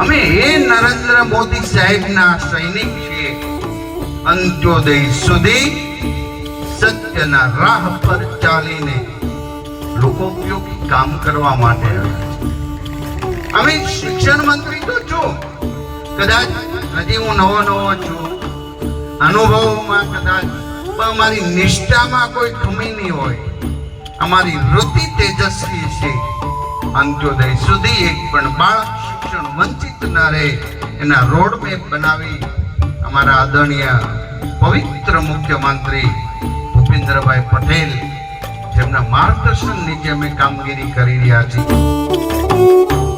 અમે એ નરેન્દ્ર મોદી સાહેબના સૈનિક છીએ, અંત્યોદય સુધી સત્યના રાહ પર ચાલીને લોકોપયોગી કામ કરવા માટે. અમે શિક્ષણ મંત્રી તો છું, કદાચ હજી હું નવો છું, અનુભવોમાં કદાચ, પણ મારી નિષ્ઠામાં કોઈ કમી નહીં હોય. અમારી વૃત્તિ તેજસ્વી છે. અંત્યોદય સુધી એક પણ બાળક શિક્ષણ વંચિત ન રહે એના રોડ મેપ બનાવી અમારા આદરણીય પવિત્ર મુખ્યમંત્રી ભૂપેન્દ્રભાઈ પટેલ, જેમના માર્ગદર્શન નીચે અમે કામગીરી કરી રહ્યા છીએ.